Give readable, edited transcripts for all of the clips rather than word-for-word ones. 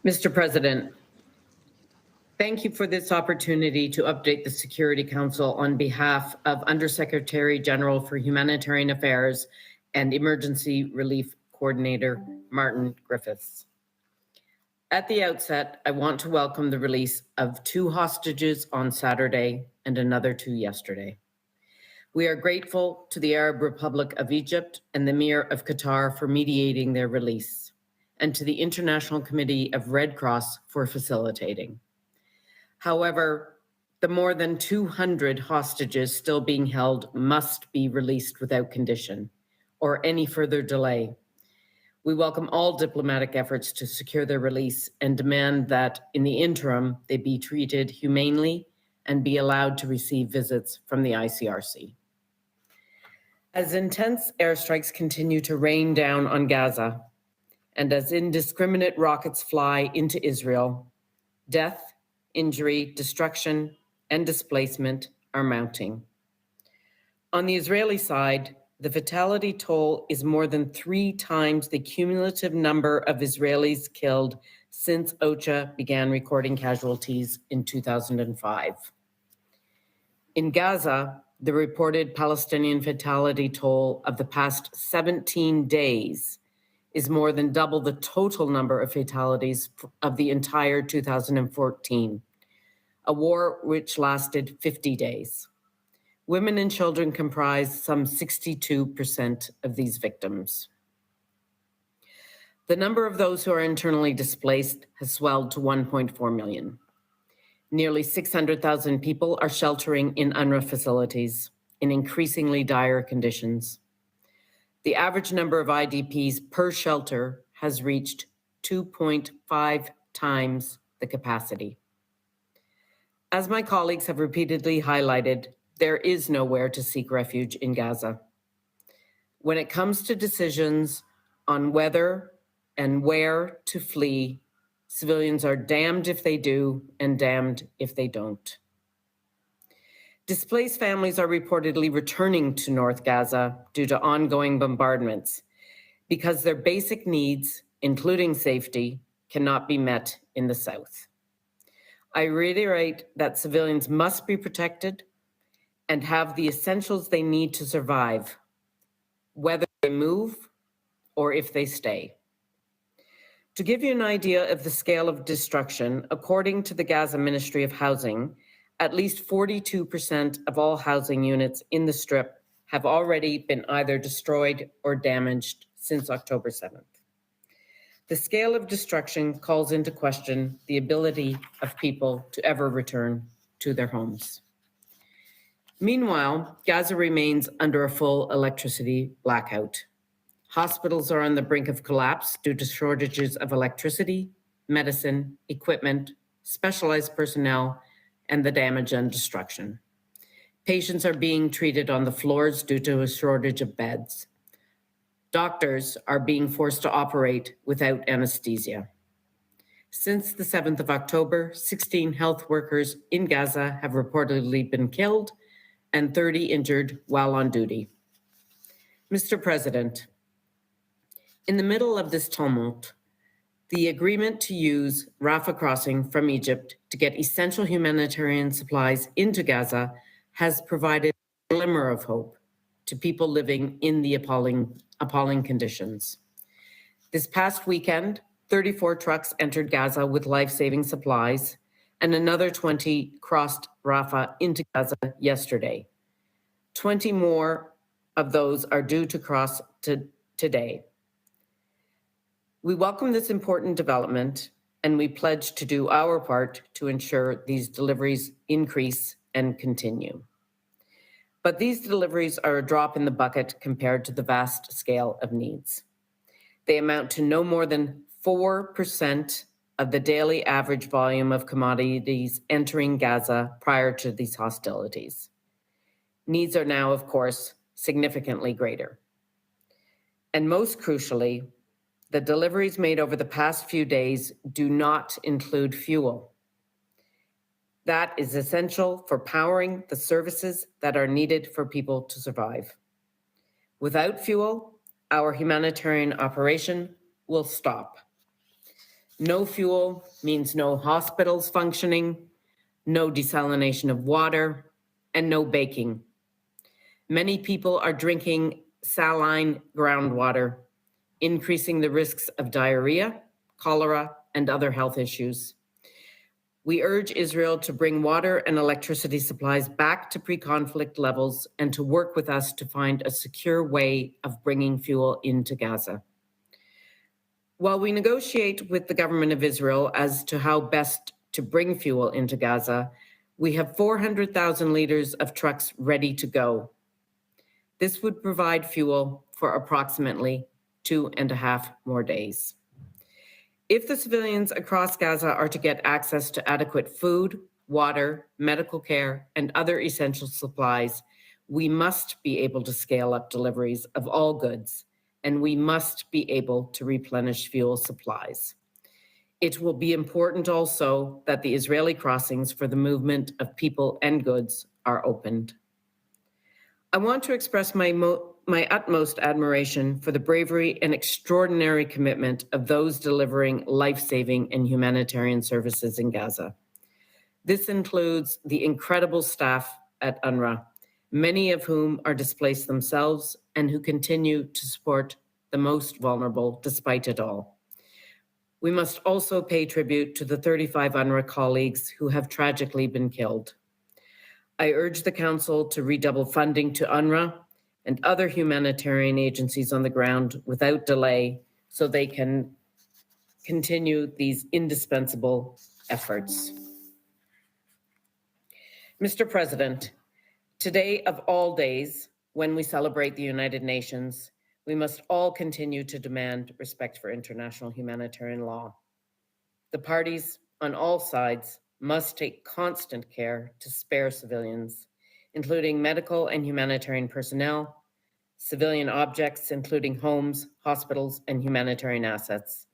Mr. President, thank you for this opportunity to update the Security Council on behalf of Undersecretary General for Humanitarian Affairs and Emergency Relief Coordinator Martin Griffiths. At the outset, I want to welcome the release of 2 hostages on Saturday and another 2 yesterday. We are grateful to the Arab Republic of Egypt and the Emir of Qatar for mediating their release, and to the International Committee of Red Cross for facilitating. However, the more than 200 hostages still being held must be released without condition or any further delay. We welcome all diplomatic efforts to secure their release and demand that in the interim, they be treated humanely and be allowed to receive visits from the ICRC. As intense airstrikes continue to rain down on Gaza, and as indiscriminate rockets fly into Israel, death, injury, destruction, and displacement are mounting. On the Israeli side, the fatality toll is more than 3 times the cumulative number of Israelis killed since OCHA began recording casualties in 2005. In Gaza, the reported Palestinian fatality toll of the past 17 days is more than double the total number of fatalities of the entire 2014, a war which lasted 50 days. Women and children comprise some 62% of these victims. The number of those who are internally displaced has swelled to 1.4 million. Nearly 600,000 people are sheltering in UNRWA facilities in increasingly dire conditions. The average number of IDPs per shelter has reached 2.5 times the capacity. As my colleagues have repeatedly highlighted, there is nowhere to seek refuge in Gaza. When it comes to decisions on whether and where to flee, civilians are damned if they do and damned if they don't. Displaced families are reportedly returning to North Gaza due to ongoing bombardments because their basic needs, including safety, cannot be met in the south. I reiterate that civilians must be protected and have the essentials they need to survive, whether they move or if they stay. To give you an idea of the scale of destruction, according to the Gaza Ministry of Housing, at least 42% of all housing units in the Strip have already been either destroyed or damaged since October 7th. The scale of destruction calls into question the ability of people to ever return to their homes. Meanwhile, Gaza remains under a full electricity blackout. Hospitals are on the brink of collapse due to shortages of electricity, medicine, equipment, specialized personnel, and the damage and destruction. Patients are being treated on the floors due to a shortage of beds. Doctors are being forced to operate without anesthesia. Since the 7th of October, 16 health workers in Gaza have reportedly been killed and 30 injured while on duty. Mr. President, in the middle of this tumult, the agreement to use Rafah crossing from Egypt to get essential humanitarian supplies into Gaza has provided a glimmer of hope to people living in the appalling conditions. This past weekend, 34 trucks entered Gaza with life-saving supplies, and another 20 crossed Rafah into Gaza yesterday. 20 more of those are due to cross today. We welcome this important development, and we pledge to do our part to ensure these deliveries increase and continue. But these deliveries are a drop in the bucket compared to the vast scale of needs. They amount to no more than 4% of the daily average volume of commodities entering Gaza prior to these hostilities. Needs are now, of course, significantly greater. And most crucially, the deliveries made over the past few days do not include fuel. That is essential for powering the services that are needed for people to survive. Without fuel, our humanitarian operation will stop. No fuel means no hospitals functioning, no desalination of water, and no baking. Many people are drinking saline groundwater, increasing the risks of diarrhea, cholera, and other health issues. We urge Israel to bring water and electricity supplies back to pre-conflict levels and to work with us to find a secure way of bringing fuel into Gaza. While we negotiate with the government of Israel as to how best to bring fuel into Gaza, we have 400,000 liters of trucks ready to go. This would provide fuel for approximately 2.5 more days. If the civilians across Gaza are to get access to adequate food, water, medical care, and other essential supplies, we must be able to scale up deliveries of all goods, and we must be able to replenish fuel supplies. It will be important also that the Israeli crossings for the movement of people and goods are opened. I want to express my utmost admiration for the bravery and extraordinary commitment of those delivering life-saving and humanitarian services in Gaza. This includes the incredible staff at UNRWA, many of whom are displaced themselves and who continue to support the most vulnerable despite it all. We must also pay tribute to the 35 UNRWA colleagues who have tragically been killed. I urge the Council to redouble funding to UNRWA and other humanitarian agencies on the ground without delay so they can continue these indispensable efforts. Mr. President, today of all days, when we celebrate the United Nations, we must all continue to demand respect for international humanitarian law. The parties on all sides must take constant care to spare civilians, including medical and humanitarian personnel, civilian objects, including homes, hospitals, and humanitarian assets.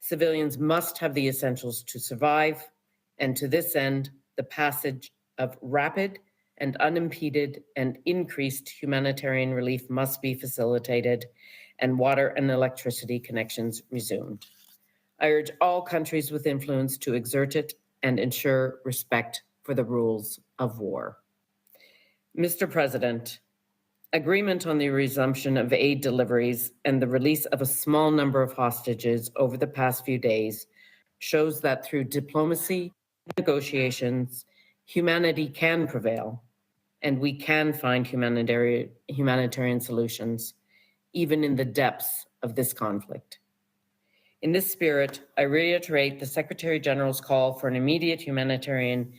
Civilians must have the essentials to survive, and to this end, the passage of rapid and unimpeded and increased humanitarian relief must be facilitated and water and electricity connections resumed. I urge all countries with influence to exert it and ensure respect for the rules of war. Mr. President, agreement on the resumption of aid deliveries and the release of a small number of hostages over the past few days shows that through diplomacy and negotiations, humanity can prevail, and we can find humanitarian solutions, even in the depths of this conflict. In this spirit, I reiterate the Secretary General's call for an immediate humanitarian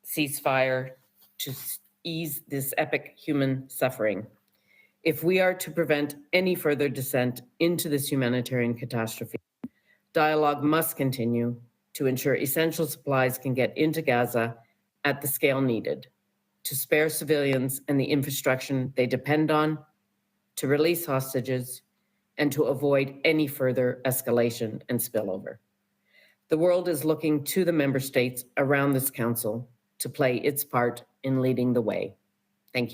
ceasefire to ease this epic human suffering. If we are to prevent any further descent into this humanitarian catastrophe, dialogue must continue to ensure essential supplies can get into Gaza at the scale needed, to spare civilians and the infrastructure they depend on, to release hostages, and to avoid any further escalation and spillover. The world is looking to the member states around this council to play its part in leading the way. Thank you.